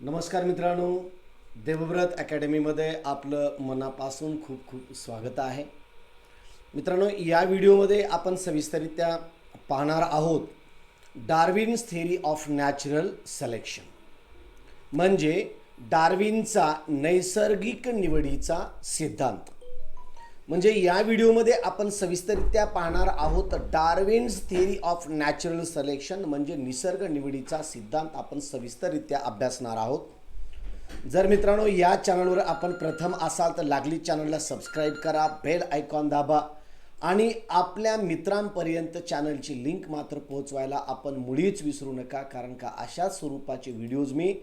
नमस्कार मित्रांनो, देवव्रत अकॅडमीमध्ये आपलं मनापासून खूप खूप स्वागत आहे. मित्रांनो, या व्हिडिओमध्ये आपण सविस्तररित्या पाहणार आहोत Darwin's theory of natural selection, म्हणजे डार्विनचा नैसर्गिक निवडीचा सिद्धांत. म्हणजे या व्हिडिओमध्ये आपण सविस्तररित्या पाहणार आहोत Darwin's theory of natural selection, म्हणजे निसर्ग निवडीचा सिद्धांत आपण सविस्तररित्या अभ्यासणार आहोत. जर मित्रांनो या चॅनलवर आपण प्रथम असाल तर लागली चॅनलला सबस्क्राईब करा, बेल आयकॉन दाबा आणि आपल्या मित्रांपर्यंत चॅनलची लिंक मात्र पोहोचवायला आपण मुळीच विसरू नका, कारण का अशा स्वरूपाचे व्हिडिओज मी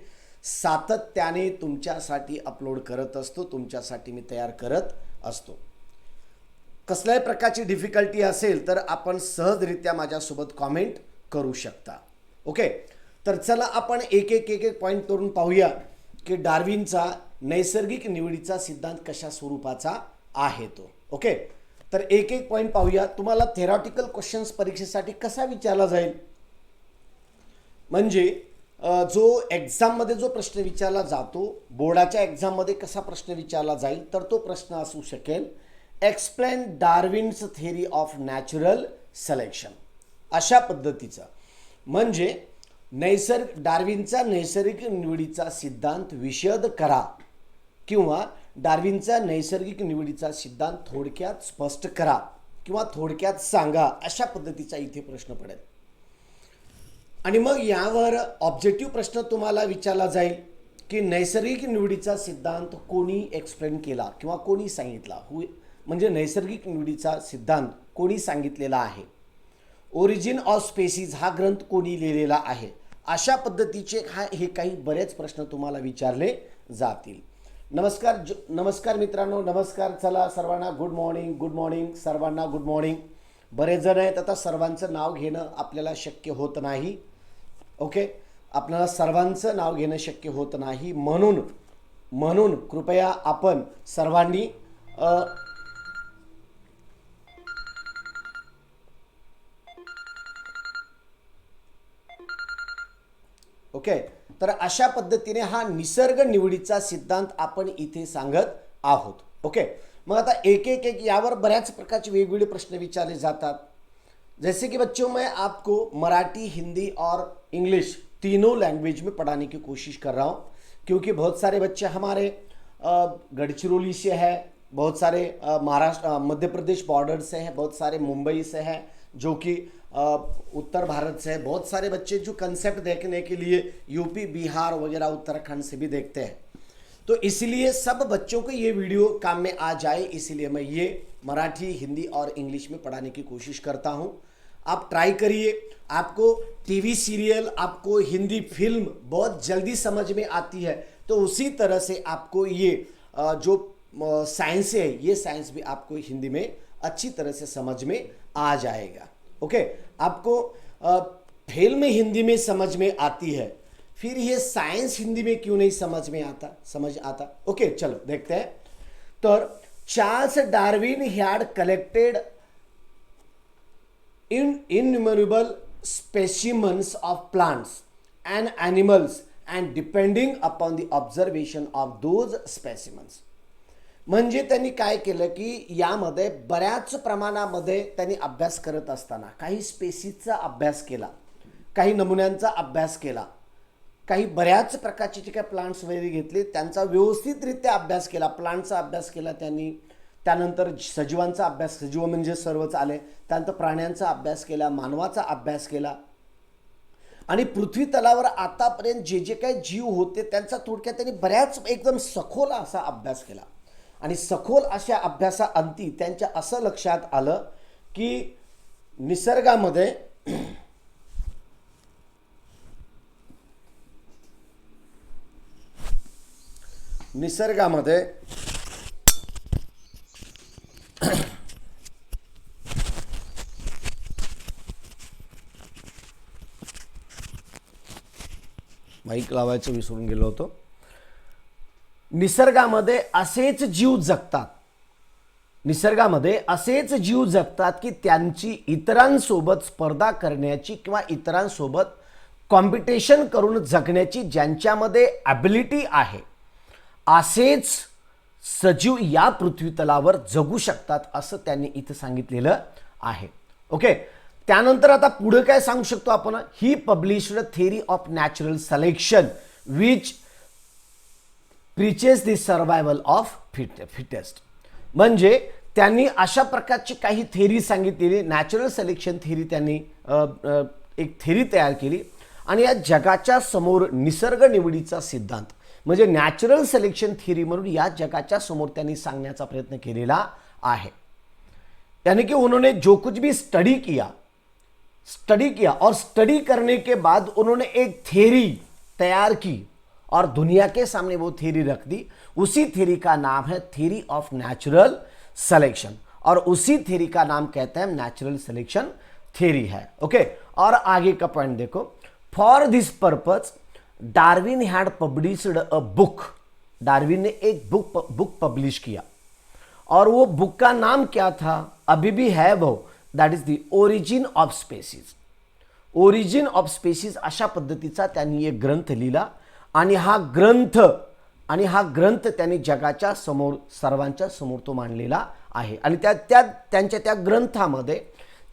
सातत्याने तुमच्यासाठी अपलोड करत असतो, तुमच्यासाठी मी तयार करत असतो. कसल्याही प्रकारची डिफिकल्टी असेल तर आपण सहजरित्या माझ्यासोबत कॉमेंट करू शकता. ओके, तर चला आपण एक एक पॉईंट करून पाहूया की डार्विनचा नैसर्गिक निवडीचा सिद्धांत कशा स्वरूपाचा आहे तो. ओके, तर एक एक पॉईंट पाहूया. तुम्हाला थेरॉटिकल क्वेश्चन्स परीक्षेसाठी कसा विचारला जाईल, म्हणजे जो एक्झाममध्ये जो प्रश्न विचारला जातो, बोर्डाच्या एक्झाममध्ये कसा प्रश्न विचारला जाईल, तर तो प्रश्न असू शकेल explain Darwin's theory of natural selection, अशा पद्धतीचा. म्हणजे डार्विनचा नैसर्गिक निवडीचा सिद्धांत विशद करा किंवा डार्विनचा नैसर्गिक निवडीचा सिद्धांत थोडक्यात स्पष्ट करा किंवा थोडक्यात सांगा, अशा पद्धतीचा इथे प्रश्न पडेल. आणि मग यावर ऑब्जेक्टिव्ह प्रश्न तुम्हाला विचारला जाईल की नैसर्गिक निवडीचा सिद्धांत कोणी एक्सप्लेन केला किंवा कोणी सांगितला, म्हणजे नैसर्गिक निवडीचा सिद्धांत कोणी सांगितलेला आहे. ओरिजिन ऑफ स्पेसीज हा ग्रंथ कोणी लिहिलेला आहे, अशा पद्धतीचे हे काही बरेच प्रश्न तुम्हाला विचारले जातील. नमस्कार मित्रांनो, नमस्कार. चला सर्वांना गुड मॉर्निंग सर्वांना गुड मॉर्निंग. बरेच जण आहेत, आता सर्वांचं नाव घेणं आपल्याला शक्य होत नाही. ओके, आपल्याला सर्वांचं नाव घेणं शक्य होत नाही, म्हणून कृपया आपण सर्वांनी ओके, तर अशा पद्धतीने हा निसर्ग निवडीचा सिद्धांत आपण इथे सांगत आहोत. ओके, मग आता एक यावर बऱ्याच प्रकारचे वेगवेगळे प्रश्न विचारले जातात. जैसे कि बच्चों, मैं आपको मराठी, हिंदी और इंग्लिश तीनों लैंग्वेज में पढ़ाने की कोशिश कर रहा हूँ, क्योंकि बहुत सारे बच्चे हमारे गढ़चिरौली से है, बहुत सारे महाराष्ट्र मध्य प्रदेश बॉर्डर से हैं, बहुत सारे मुंबई से हैं, जो कि उत्तर भारत से है. बहुत सारे बच्चे जो कंसेप्ट देखने के लिए यूपी, बिहार वगैरह उत्तराखंड से भी देखते हैं. तो इसलिए सब बच्चों को ये वीडियो काम में आ जाए, इसलिए मैं ये मराठी, हिंदी और इंग्लिश में पढ़ाने की कोशिश करता हूँ. आप ट्राई करिए. आपको टीवी सीरियल, आपको हिंदी फिल्म बहुत जल्दी समझ में आती है, तो उसी तरह से आपको ये जो साइंस है, ये साइंस भी आपको हिंदी में अच्छी तरह से समझ में आ जाएगा. ओके, आपको फिल्म हिंदी में समझ में आती है, फिर ये साइंस हिंदी में क्यों नहीं समझ आता. ओके, चलो देखते हैं. तर Charles Darwin had collected innumerable specimens of plants and animals and depending upon the observation of those specimens. म्हणजे त्यांनी काय केलं की यामध्ये बऱ्याच प्रमाणामध्ये त्यांनी अभ्यास करत असताना काही स्पेसीजचा अभ्यास केला, काही नमुन्यांचा अभ्यास केला, काही बऱ्याच प्रकारचे जे काही प्लांट्स वगैरे घेतले त्यांचा व्यवस्थितरित्या अभ्यास केला. प्लांटचा अभ्यास केला त्यांनी, त्यानंतर सजीवांचा अभ्यास, सजीव म्हणजे सर्वच आले, त्यानंतर प्राण्यांचा अभ्यास केला, मानवाचा अभ्यास केला आणि पृथ्वी तलावर आतापर्यंत जे जे काही जीव होते त्यांचा थोडक्यात त्यांनी बऱ्याच एकदम सखोल असा अभ्यास केला. आणि सखोल अशा अभ्यासाअंती त्यांच्या असं लक्षात आलं की निसर्गामध्ये माईक लावायचं विसरून गेलो होतो. निसर्गामध्ये असेच जीव जगतात की त्यांची इतरांसोबत स्पर्धा करण्याची किंवा इतरांसोबत कॉम्पिटिशन करून जगण्याची ज्यांच्यामध्ये ॲबिलिटी आहे असेच सजीव या पृथ्वीतलावर जगू शकतात असं त्यांनी इथं सांगितलेलं आहे. ओके, त्यानंतर आता पुढे काय सांगू शकतो आपण, ही published theory of natural selection which preaches the survival of fittest. म्हणजे त्यांनी अशा प्रकारची काही थेरी सांगितलेली, नॅचरल सिलेक्शन थेरी त्यांनी एक थेरी तयार केली आणि या जगाच्या समोर निसर्ग निवडीचा सिद्धांत म्हणजे नॅचरल सिलेक्शन थेरी म्हणून या जगाच्या समोर त्यांनी सांगण्याचा प्रयत्न केलेला आहे. यानी कि उन्होंने जो कुछ भी स्टडी किया और स्टडी करने के बाद उन्होंने एक थेरी तैयार की और दुनिया के सामने वो थेरी रख दी. उसी थेरी का नाम है थेरी ऑफ नेचुरल सिलेक्शन और उसी थेरी का नाम कहते हैं नेचुरल सिलेक्शन थेरी है. ओके, और आगे का पॉइंट देखो. For this purpose Darwin had published a book. Darwin ने एक बुक पब्लिश किया और वो बुक का नाम क्या था, अभी भी है वो, that is the origin of species. Origin of species अशा पद्धतीचा त्यांनी एक ग्रंथ लिहिला आणि हा ग्रंथ त्यांनी जगाच्या समोर सर्वांच्या समोर तो मांडलेला आहे. आणि त्या ग्रंथामध्ये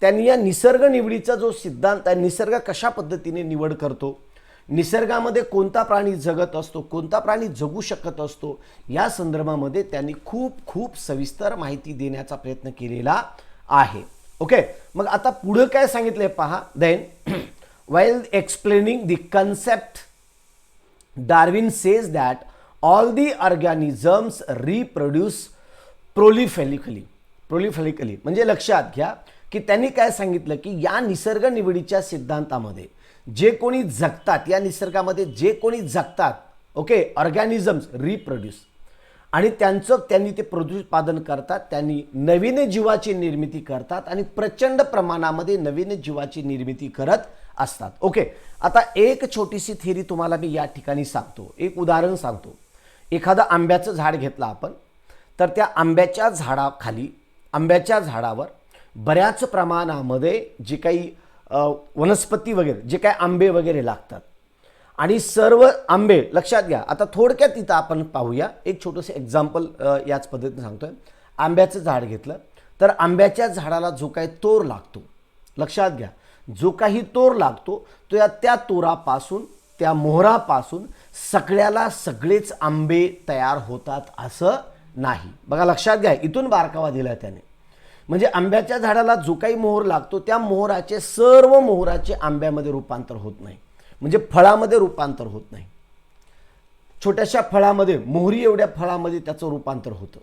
त्यांनी या निसर्ग निवडीचा जो सिद्धांत आहे, निसर्ग कशा पद्धतीने निवड करतो, निसर्गामध्ये कोणता प्राणी जगत असतो, कोणता प्राणी जगू शकत असतो, या संदर्भामध्ये त्यांनी खूप सविस्तर माहिती देण्याचा प्रयत्न केलेला आहे. ओके, मग आता पुढे काय सांगितलंय पहा. Then while explaining the concept, Darwin says that all the organisms reproduce prolifically. म्हणजे लक्षात घ्या की त्यांनी काय सांगितलं की या निसर्ग निवडीच्या सिद्धांतामध्ये जे कोणी जगतात, या निसर्गामध्ये जे कोणी जगतात, ओके, ऑर्गॅनिझम्स रिप्रोड्यूस आणि त्यांनी ते उत्पादन करतात, त्यांनी नवीन जीवाची निर्मिती करतात आणि प्रचंड प्रमाणामध्ये नवीन जीवाची निर्मिती करत असतात. ओके, आता एक छोटीशी थेरी तुम्हाला मी या ठिकाणी सांगतो, एक उदाहरण सांगतो. एखादं आंब्याचं झाड घेतलं आपण, तर त्या आंब्याच्या झाडाखाली, आंब्याच्या झाडावर बऱ्याच प्रमाणामध्ये जे काही वनस्पती वगैरे, जे काही आंबे वगैरे लागतात आणि सर्व आंबे, लक्षात घ्या. आता थोडक्यात इथं आपण पाहूया, एक छोटंसं एक्झाम्पल याच पद्धतीने सांगतोय. आंब्याचं झाड घेतलं तर आंब्याच्या झाडाला जो काही तोर लागतो, लक्षात घ्या, जो काही तोर लागतो तो त्या तोरापासून, त्या मोहरापासून सगळेच आंबे तयार होतात असं नाही. बघा लक्षात घ्या, इथून बारकावा दिला त्याने. म्हणजे आंब्याच्या झाडाला जो काही मोहर लागतो त्या मोहराचे सर्व मोहराचे आंब्यामध्ये रूपांतर होत नाही, म्हणजे फळामध्ये रूपांतर होत नाही. छोट्याशा फळामध्ये, मोहरी एवढ्या फळामध्ये त्याचं रूपांतर होतं.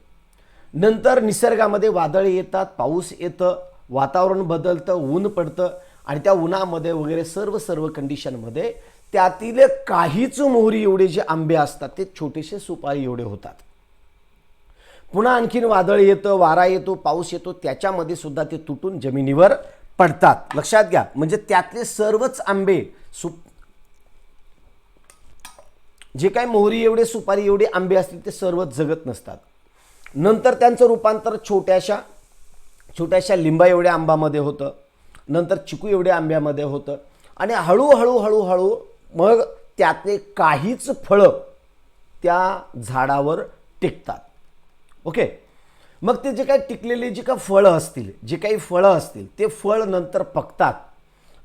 नंतर निसर्गामध्ये वादळ येतात, पाऊस येतं, वातावरण बदलतं, ऊन पडतं आणि त्या उन्हामध्ये वगैरे सर्व कंडिशनमध्ये त्यातील काहीच मोहरी एवढे जे आंबे असतात ते छोटेसे सुपारी एवढे होतात. पुन्हा आणखीन वादळ येतं, वारा येतो, पाऊस येतो, त्याच्यामध्ये सुद्धा ते तुटून जमिनीवर पडतात. लक्षात घ्या, म्हणजे त्यातले सर्वच आंबे, जे काही मोहरी एवढे, सुपारी एवढे आंबे असतील ते सर्वच जगत नसतात. नंतर त्यांचं रूपांतर छोट्याशा लिंबा एवढ्या आंब्यामध्ये होतं, नंतर चिकू एवढ्या आंब्यामध्ये होतं आणि हळूहळू मग त्यातले काहीच फळं त्या झाडावर टिकतात. ओके, मग ते जे काही टिकलेले जे काही फळं असतील ते फळ नंतर पकतात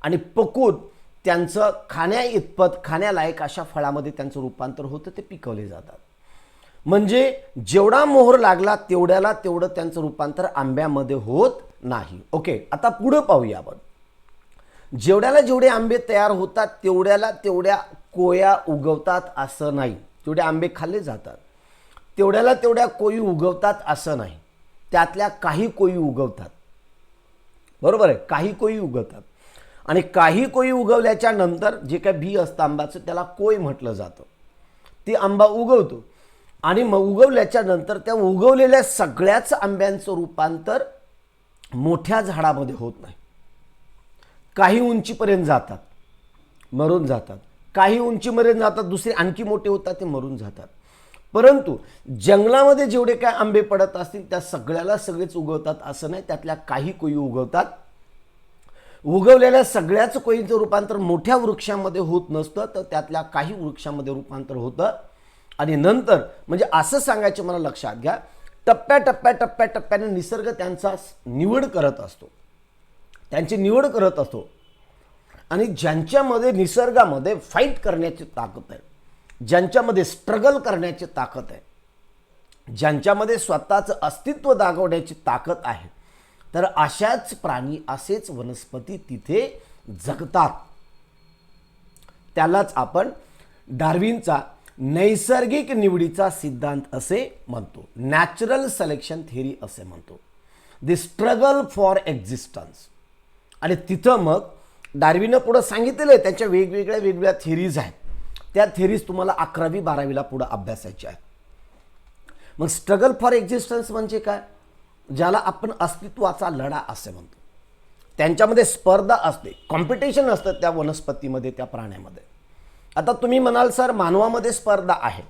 आणि पकून त्यांचं खाण्यालायक अशा फळामध्ये त्यांचं रूपांतर होतं, ते पिकवले जातात. म्हणजे जेवढा मोहर लागला तेवढं त्यांचं रूपांतर आंब्यामध्ये होत नाही. ओके, आता पुढे पाहूया आपण. जेवढे आंबे तयार होतात तेवढ्या कोया उगवतात असं नाही. जेवढे आंबे खाल्ले जातात तेवढ्या कोई उगवतात असं नाही. त्यातल्या काही कोई उगवतात, बरोबर आहे, काही कोई उगवतात आणि काही कोई उगवल्याच्या नंतर जे काही बी असतं आंब्याचं त्याला कोय म्हटलं जातं. ते आंबा उगवतो आणि मग उगवल्याच्या नंतर त्या उगवलेल्या सगळ्याच आंब्यांचं रूपांतर मोठ्या झाडामध्ये होत नाही. काही उंचीपर्यंत जातात, मरून जातात, काही उंचीपर्यंत जातात, दुसरे आणखी मोठे होतात, ते मरून जातात. परंतु जंगलामध्ये जेवढे काय आंबे पडत असतील त्या सगळेच उगवतात असं नाही. त्यातल्या काही कोई उगवतात. उगवलेल्या सगळ्याच कोळींचं रूपांतर मोठ्या वृक्षामध्ये होत नसतं, तर त्यातल्या काही वृक्षामध्ये रूपांतर होतं. आणि नंतर म्हणजे असं सांगायचं मला लक्षात घ्या, टप्प्याटप्प्याने निसर्ग त्यांचा निवड करत असतो, त्यांची निवड करत असतो. आणि ज्यांच्यामध्ये निसर्गामध्ये फाईट करण्याची ताकद आहे, ज्यांच्यामध्ये स्ट्रगल करण्याची ताकद आहे, ज्यांच्यामध्ये स्वतःचं अस्तित्व दाखवण्याची ताकद आहे, तर अशाच प्राणी, असेच वनस्पती तिथे जगतात. त्यालाच आपण डार्विनचा नैसर्गिक निवडीचा सिद्धांत असे म्हणतो, नॅचरल सिलेक्शन थिअरी असे म्हणतो, द स्ट्रगल फॉर एक्झिस्टन्स. आणि तिथं मग डार्विननं पुढं सांगितलेलं आहे, त्यांच्या वेगवेगळ्या थिअरीज आहेत. त्या थिअरीज तुम्हाला 11वी 12वीला पुढं अभ्यासायच्या आहेत. मग स्ट्रगल फॉर एक्झिस्टन्स म्हणजे काय, ज्याला आपण अस्तित्वाचा लढा असे म्हणतो. त्यांच्यामध्ये स्पर्धा असते, कॉम्पिटिशन असतं त्या वनस्पतीमध्ये, त्या प्राण्यामध्ये. आता तुम्ही म्हणाल सर मानवामध्ये स्पर्धा आहे,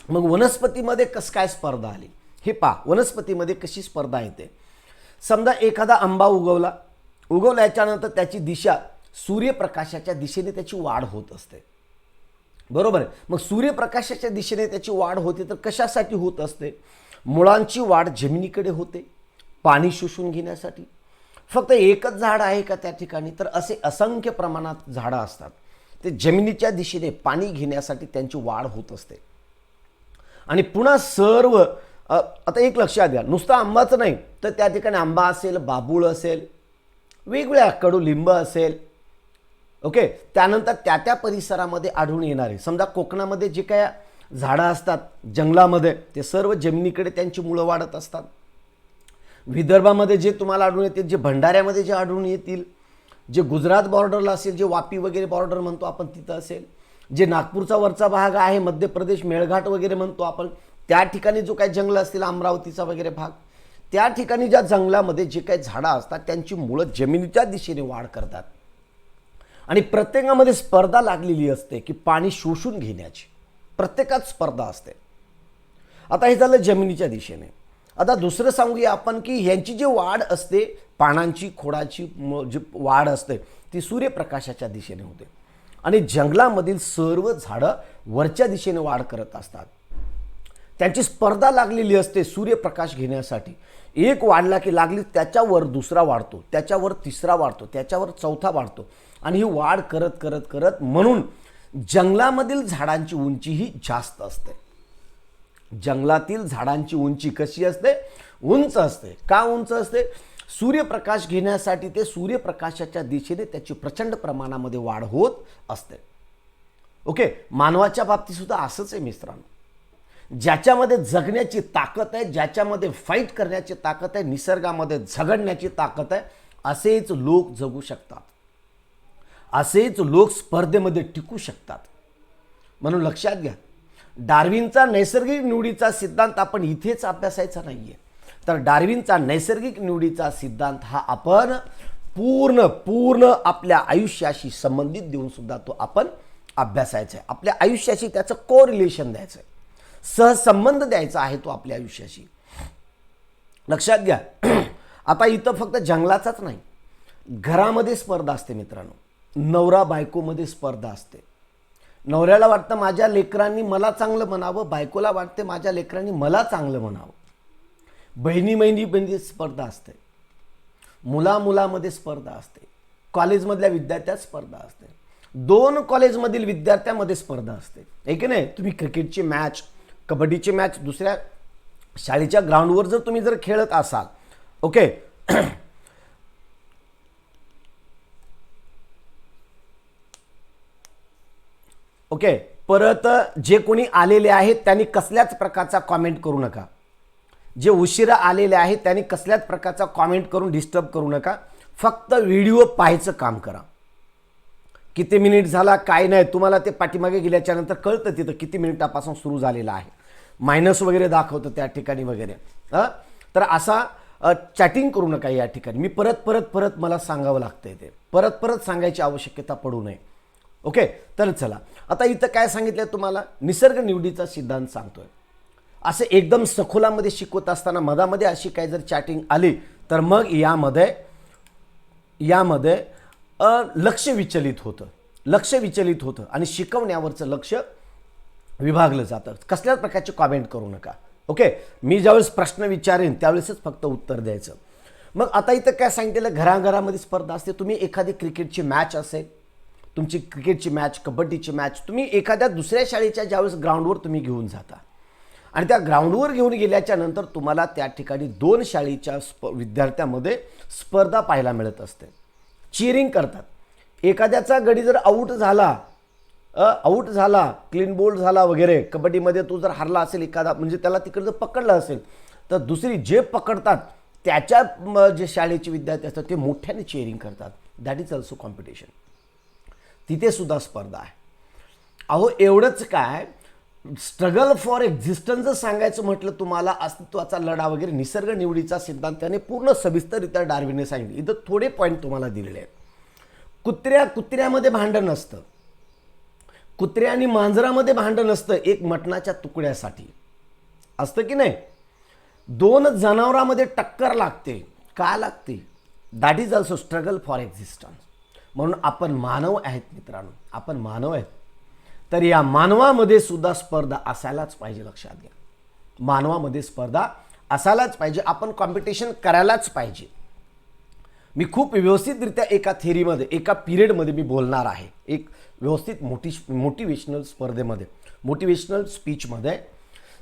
मग वनस्पतीमध्ये कसं काय स्पर्धा आली? हे पहा, वनस्पतीमध्ये कशी स्पर्धा येते. समजा एखादा आंबा उगवल्याच्यानंतर त्याची दिशा सूर्यप्रकाशाच्या दिशेने त्याची वाढ होत असते, बरोबर आहे. मग सूर्यप्रकाशाच्या दिशेने त्याची वाढ होते, तर कशासाठी होत असते? मुळांची वाढ जमिनीकडे होते, पाणी शोषून घेण्यासाठी. फक्त एकच झाड आहे का त्या ठिकाणी? तर असे असंख्य प्रमाणात झाडं असतात. ते जमिनीच्या दिशेने पाणी घेण्यासाठी त्यांची वाढ होत असते. आणि पुन्हा सर्व आता एक लक्षात घ्या, नुसतं आंबाचं नाही, तर त्या ठिकाणी आंबा असेल, बाबूळ असेल, वेगवेगळ्या कडुलिंब असेल, ओके. त्यानंतर त्या परिसरामध्ये आढळून येणारे, समजा कोकणामध्ये जे काय झाडं असतात जंगलामध्ये, ते सर्व जमिनीकडे त्यांची मुळं वाढत असतात. विदर्भामध्ये जे तुम्हाला आढळून येतील, जे भंडाऱ्यामध्ये जे आढळून येतील, जे गुजरात बॉर्डरला असेल, जे वापी वगैरे बॉर्डर म्हणतो आपण तिथं असेल, जे नागपूरचा वरचा भाग आहे, मध्य प्रदेश मेळघाट वगैरे म्हणतो आपण, त्या ठिकाणी जो काही जंगल असतील, अमरावतीचा वगैरे भाग, त्या ठिकाणी ज्या जंगलामध्ये जे काही झाडं असतात त्यांची मुळं जमिनीच्या दिशेने वाढ करतात. आणि प्रत्येकामध्ये स्पर्धा लागलेली असते की पाणी शोषून घेण्याची, प्रत्येकात स्पर्धा असते. आता हे झालं जमिनीच्या दिशेने. आता दुसरं सांगूया आपण की यांची जी वाढ असते, पानांची खोडाची जी वाढ असते, ती सूर्यप्रकाशाच्या दिशेने होते. आणि जंगलामधील सर्व झाडं वरच्या दिशेने वाढ करत असतात. त्यांची स्पर्धा लागलेली असते सूर्यप्रकाश घेण्यासाठी. एक वाढला की लागली त्याच्यावर दुसरा वाढतो, त्याच्यावर तिसरा वाढतो, त्याच्यावर चौथा वाढतो. आणि ही वाढ करत करत करत म्हणून जंगलामधील झाडांची उंची ही जास्त असते. जंगलातील झाडांची उंची कशी असते? उंच असते. का उंच असते? सूर्यप्रकाश घेण्यासाठी ते सूर्यप्रकाशाच्या दिशेने त्याची प्रचंड प्रमाणामध्ये वाढ होत असते. ओके. मानवाच्या बाबतीत सुद्धा असंच आहे मित्रांनो. ज्याच्यामध्ये जगण्याची ताकद आहे, ज्याच्यामध्ये फाईट करण्याची ताकद आहे, निसर्गामध्ये झगडण्याची ताकद आहे, असेच लोक जगू शकतात, असेच लोक स्पर्धेमध्ये टिकू शकतात. म्हणून लक्षात घ्या, डार्विनचा नैसर्गिक निवडीचा सिद्धांत आपण इथेच अभ्यासायचा नाहीये. तर डार्विनचा नैसर्गिक निवडीचा सिद्धांत हा आपण पूर्ण आपल्या आयुष्याशी संबंधित देऊन सुद्धा तो आपण अभ्यासायचा आहे. आपल्या आयुष्याशी त्याचं कोरिलेशन द्यायचं आहे, सहसंबंध द्यायचा आहे तो आपल्या आयुष्याशी. लक्षात घ्या, आता इथं फक्त जंगलाचाच नाही, घरामध्ये स्पर्धा असते मित्रांनो. नवरा बायकोमध्ये स्पर्धा असते. नवऱ्याला वाटतं माझ्या लेकरांनी मला चांगलं म्हणावं, बायकोला वाटते माझ्या लेकरांनी मला चांगलं म्हणावं. बहिणीमध्ये स्पर्धा असते, मुलामुलामध्ये स्पर्धा असते, कॉलेजमधल्या विद्यार्थ्यात स्पर्धा असते, 2 कॉलेजमधील विद्यार्थ्यांमध्ये स्पर्धा असते. आहे की नाही? तुम्ही क्रिकेटची मॅच, कबड्डीची मॅच दुसऱ्या शाळेच्या ग्राउंडवर जर तुम्ही जर खेळत असाल, ओके, ओके, परत जे कोणी आलेले आहेत त्यांनी कसल्याच प्रकारचा कॉमेंट करू नका. जे उशिरा आलेले आहेत त्यांनी कसल्याच प्रकारचा कॉमेंट करून डिस्टर्ब करू नका. फक्त व्हिडिओ पाहायचं काम करा. किती मिनिट झाला काय नाही तुम्हाला ते पाठीमागे गेल्याच्या नंतर कळतं तिथं किती मिनिटापासून सुरू झालेला आहे. मायनस वगैरे दाखवतं त्या ठिकाणी वगैरे. तर असा चॅटिंग करू नका या ठिकाणी. मी परत मला सांगावं लागतंय, ते परत सांगायची आवश्यकता पडू नये. ओके. तर चला, आता इथं काय सांगितलं तुम्हाला? निसर्ग निवडीचा सिद्धांत सांगतोय. असे एकदम सखोलामध्ये शिकवत असताना मधामध्ये अशी काही जर चॅटिंग आली तर मग यामध्ये लक्ष विचलित होतं आणि शिकवण्यावरचं लक्ष विभागलं जातं. कसल्याच प्रकारचे कॉमेंट करू नका. ओके, मी ज्यावेळेस प्रश्न विचारेन त्यावेळेसच फक्त उत्तर द्यायचं. मग आता इथं काय सांगितलं, घराघरामध्ये स्पर्धा असते. तुम्ही एखादी क्रिकेटची मॅच असेल, तुमची क्रिकेटची मॅच, कबड्डीची मॅच तुम्ही एखाद्या दुसऱ्या शाळेच्या ज्यावेळेस ग्राउंडवर तुम्ही घेऊन जाता आणि त्या ग्राउंडवर घेऊन गेल्याच्या नंतर तुम्हाला त्या ठिकाणी 2 शाळेच्या विद्यार्थ्यांमध्ये स्पर्धा पाहायला मिळत असते. चिअरिंग करतात. एखाद्याचा गडी जर आऊट झाला, क्लीन बोल्ड झाला वगैरे, कबड्डीमध्ये तो जर हरला असेल एखादा, म्हणजे त्याला तिकडे जर पकडलं असेल तर दुसरी जे पकडतात त्याच्या जे शाळेचे विद्यार्थी असतात ते मोठ्याने चिअरिंग करतात. That is also competition. तिथे सुद्धा स्पर्धा आहे. अहो एवढंच काय, स्ट्रगल फॉर एक्झिस्टन्स सांगायचं म्हटलं तुम्हाला, अस्तित्वाचा लढा वगैरे, निसर्ग निवडीचा सिद्धांत त्याने पूर्ण सविस्तररित्या डार्विनने सांगितले. इथं थोडे पॉईंट तुम्हाला दिलेले आहेत. कुत्र्यामध्ये भांडण असतं, कुत्र्या आणि मांजरामध्ये भांडण असतं एक मटणाच्या तुकड्यासाठी, असतं की नाही. 2 जनावरांमध्ये टक्कर लागते. का लागते? That is also struggle for existence. म्हणून आपण मानव आहेत मित्रांनो, आपण मानव आहेत. तर या मानवामध्ये सुद्धा स्पर्धा असायलाच पाहिजे. लक्षात घ्या, मानवामध्ये स्पर्धा असायलाच पाहिजे. आपण कॉम्पिटिशन करायलाच पाहिजे. मी खूप व्यवस्थितरित्या एका थेरीमध्ये, एका पिरियडमध्ये मी बोलणार आहे. एक व्यवस्थित मोटिवेशनल स्पर्धेमध्ये, मोटिवेशनल स्पीचमध्ये.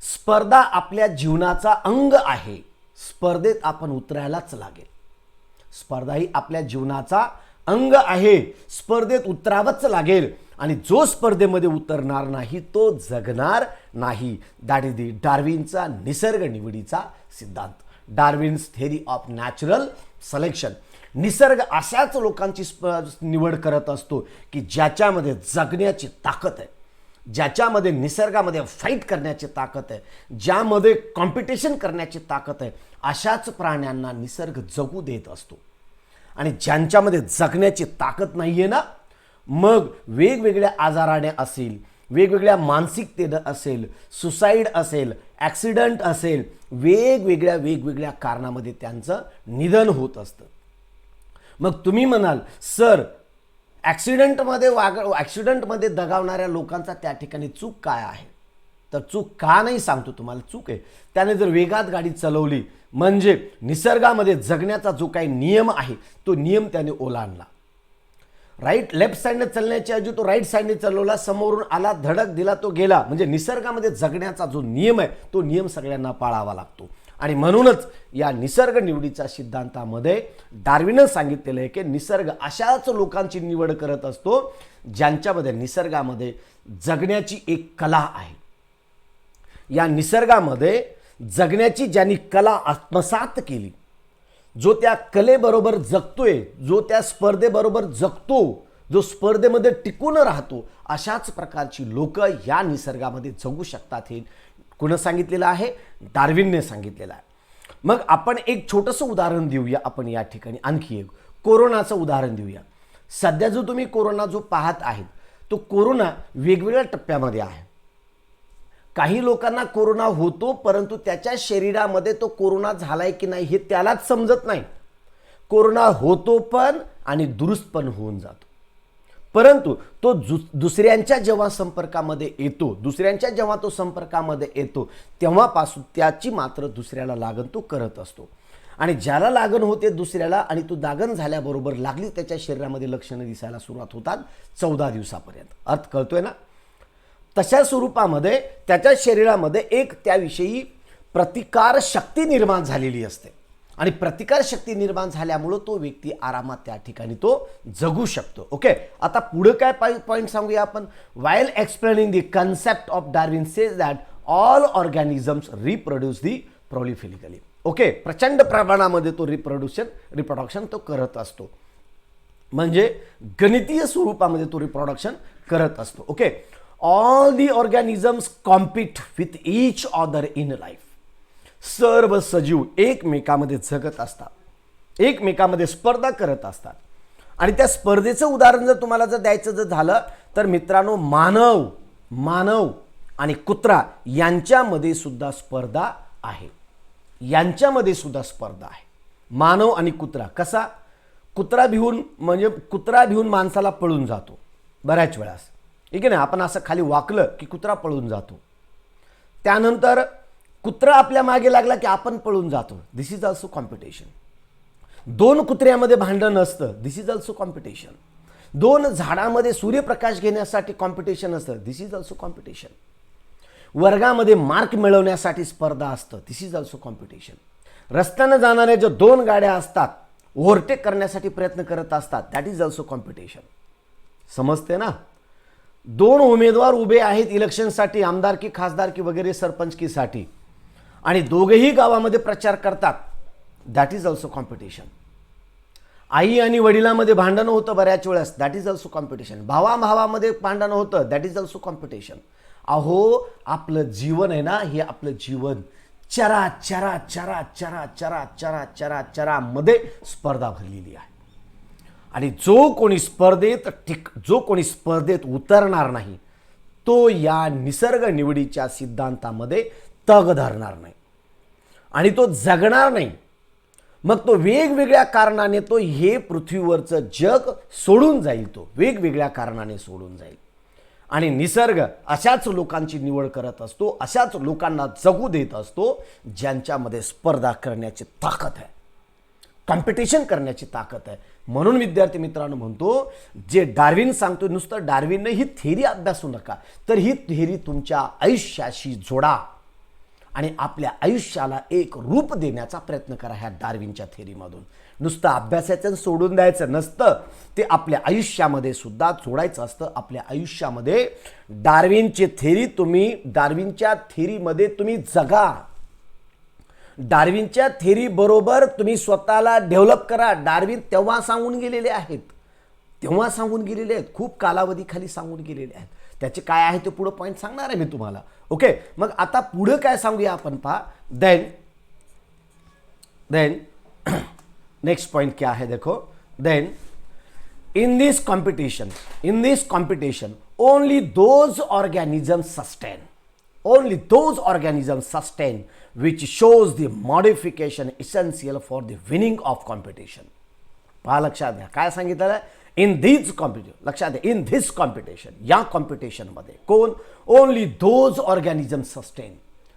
स्पर्धा आपल्या जीवनाचा अंग आहे. स्पर्धेत आपण उतरायलाच लागेल. स्पर्धा ही आपल्या जीवनाचा अंग आहे. स्पर्धेत उतरावंच लागेल. आणि जो स्पर्धेमध्ये उतरणार नाही तो जगणार नाही. दॅट इज दी डार्विनचा निसर्ग निवडीचा सिद्धांत. Darwin's theory of natural selection. निसर्ग अशाच लोकांची निवड करत असतो की ज्याच्यामध्ये जगण्याची ताकद आहे, ज्याच्यामध्ये निसर्गामध्ये फाईट करण्याची ताकद आहे, ज्यामध्ये कॉम्पिटिशन करण्याची ताकद आहे, अशाच प्राण्यांना निसर्ग जगू देत असतो. आणि ज्यांच्यामध्ये जगण्याची ताकद नाही आहे ना, मग वेगवेगळ्या आजाराने असेल, वेगवेगळ्या मानसिकतेनं असेल, सुसाईड असेल, ॲक्सिडंट असेल, वेगवेगळ्या कारणामध्ये त्यांचं निधन होत असतं. मग तुम्ही म्हणाल सर ॲक्सिडंटमध्ये दगावणाऱ्या लोकांचा त्या ठिकाणी चूक काय आहे? तर चूक का नाही सांगतो तुम्हाला. चूक आहे त्याने जर वेगात गाडी चालवली म्हणजे निसर्गामध्ये जगण्याचा जो काही नियम आहे तो नियम त्याने ओलांडला. लेफ्ट साईडने चालण्याच्या ऐवजी तो राईट साईडने चालवला, समोरून आला, धडक दिला, तो गेला. म्हणजे निसर्गामध्ये जगण्याचा जो नियम आहे तो नियम सगळ्यांना पाळावा लागतो. आणि म्हणूनच या निसर्ग निवडीच्या सिद्धांतामध्ये डार्विनने सांगितलेलं आहे की निसर्ग अशाच लोकांची निवड करत असतो ज्यांच्यामध्ये निसर्गामध्ये जगण्याची एक कला आहे. या निसर्गामध्ये जगण्याची ज्यांनी कला आत्मसात केली, जो त्या कलेबरोबर जगतोय, जो त्या स्पर्धेबरोबर जगतो, जो स्पर्धेमध्ये टिकून राहतो, अशाच प्रकारची लोक या निसर्गामध्ये जगू शकतात. हे कोण सांगितलेलं आहे? डार्विनने सांगितलेलं आहे. मग आपण एक छोटंसं उदाहरण देऊया. आपण या ठिकाणी आणखी एक कोरोनाचं उदाहरण देऊया. सध्या जो तुम्ही कोरोना जो पाहत आहेत तो कोरोना वेगवेगळ्या टप्प्यामध्ये आहे. काही लोकांना कोरोना होतो परंतु त्याच्या शरीरामध्ये तो कोरोना झालाय की नाही हे त्यालाच समजत नाही. कोरोना होतो पण आणि दुरुस्त पण होऊन जातो. परंतु तो दुसऱ्यांच्या जेव्हा संपर्कामध्ये येतो तेव्हापासून त्याची मात्र दुसऱ्याला लागण तो करत असतो. आणि ज्याला लागण होते दुसऱ्याला आणि तो लागण झाल्याबरोबर लागली त्याच्या शरीरामध्ये लक्षणं दिसायला सुरुवात होतात 14 दिवसापर्यंत. अर्थ कळतोय ना? तशा स्वरूपामध्ये त्याच्या शरीरामध्ये एक त्याविषयी प्रतिकार शक्ती निर्माण झालेली असते. आणि प्रतिकार शक्ती निर्माण झाल्यामुळे तो व्यक्ती आरामात त्या ठिकाणी तो जगू शकतो. ओके, आता पुढे काय पॉईंट सांगूया आपण. While explaining the concept of Darwin says that all organisms reproduce the prolifically. Okay, प्रचंड प्रमाणामध्ये तो रिप्रोडक्शन तो करत असतो. म्हणजे गणितीय स्वरूपामध्ये तो रिप्रोडक्शन करत असतो. Okay, all the organisms compete with each other in life. सर्व सजीव एकमेकामध्ये जगत असतात, एकमेकामध्ये स्पर्धा करत असतात. आणि त्या स्पर्धेचं उदाहरण जर तुम्हाला द्यायचं झालं तर मित्रांनो, मानव आणि कुत्रा यांच्यामध्ये सुद्धा स्पर्धा आहे. मानव आणि कुत्रा कसा? कुत्रा भिवून माणसाला पळून जातो बऱ्याच वेळास, ठीक आहे ना. आपण असं खाली वाकलं की कुत्रा पळून जातो. त्यानंतर कुत्रा आपल्या मागे लागला की आपण पळून जातो. दिस इज ऑल्सो कॉम्पिटिशन. दोन कुत्र्यामध्ये भांडण असतं. दिस इज ऑल्सो कॉम्पिटिशन. दोन झाडामध्ये सूर्यप्रकाश घेण्यासाठी कॉम्पिटिशन असतं. दिस इज ऑल्सो कॉम्पिटिशन. वर्गामध्ये मार्क मिळवण्यासाठी स्पर्धा असतं. दिस इज ऑल्सो कॉम्पिटिशन. रस्त्यानं जाणाऱ्या ज्या दोन गाड्या असतात, ओव्हरटेक करण्यासाठी प्रयत्न करत असतात, दॅट इज ऑल्सो कॉम्पिटिशन. समजते ना. दोन उमेदवार उभे आहेत इलेक्शनसाठी, आमदारकी, खासदारकी वगैरे सरपंचकीसाठी, आणि दोघेही गावामध्ये प्रचार करतात, दॅट इज ऑल्सो कॉम्पिटिशन. आई आणि वडिलांमध्ये भांडण होतं बऱ्याच वेळेस, दॅट इज ऑल्सो कॉम्पिटिशन. भावामध्ये भांडण होतं, दॅट इज ऑल्सो कॉम्पिटिशन. अहो, आपलं जीवन आहे ना, हे आपलं जीवन चरा चरा चरा चरा चरा चरा चरा चरा मध्ये स्पर्धा भरलेली आहे. आणि जो कोणी स्पर्धेत उतरणार नाही, तो या निसर्ग निवडीच्या सिद्धांतामध्ये तग धरणार नाही आणि तो जगणार नाही. मग तो वेगवेगळ्या कारणाने तो हे पृथ्वीवरचं जग सोडून जाईल. तो वेगवेगळ्या कारणाने सोडून जाईल. आणि निसर्ग अशाच लोकांची निवड करत असतो, अशाच लोकांना जगू देत असतो ज्यांच्यामध्ये स्पर्धा करण्याची ताकद आहे, कॉम्पिटिशन करण्याची ताकद आहे. म्हणून विद्यार्थी मित्रांनो म्हणतो, जे डार्विन सांगतो, नुसतं डार्विनने ही थेरी अभ्यासू नका, तर ही थेरी तुमच्या आयुष्याशी जोडा आणि आपल्या आयुष्याला एक रूप देण्याचा प्रयत्न करा ह्या डार्विनच्या थेरीमधून. नुसतं अभ्यासाचं सोडून द्यायचं नसतं, ते आपल्या आयुष्यामध्ये सुद्धा जोडायचं असतं. आपल्या आयुष्यामध्ये डार्विनच्या थेरीमध्ये तुम्ही जगा. डार्विनच्या थेरी बरोबर तुम्ही स्वतःला डेव्हलप करा. डार्विन तेव्हा सांगून गेलेले आहेत, खूप कालावधीखाली सांगून गेलेले आहेत. त्याचे काय आहे ते पुढे पॉईंट सांगणार आहे मी तुम्हाला. ओके, मग आता पुढे काय सांगूया आपण पहा. देन नेक्स्ट पॉइंट क्या है देखो. Then in this competition only those organisms sustain which shows the modification essential for the winning of competition. पहा, लक्षात घ्या काय सांगितलं. इन दिस कॉम्पिटिशन, या कॉम्पिटिशनमध्ये कोण, ओनली दोज ऑर्गॅनिझम सस्टेन,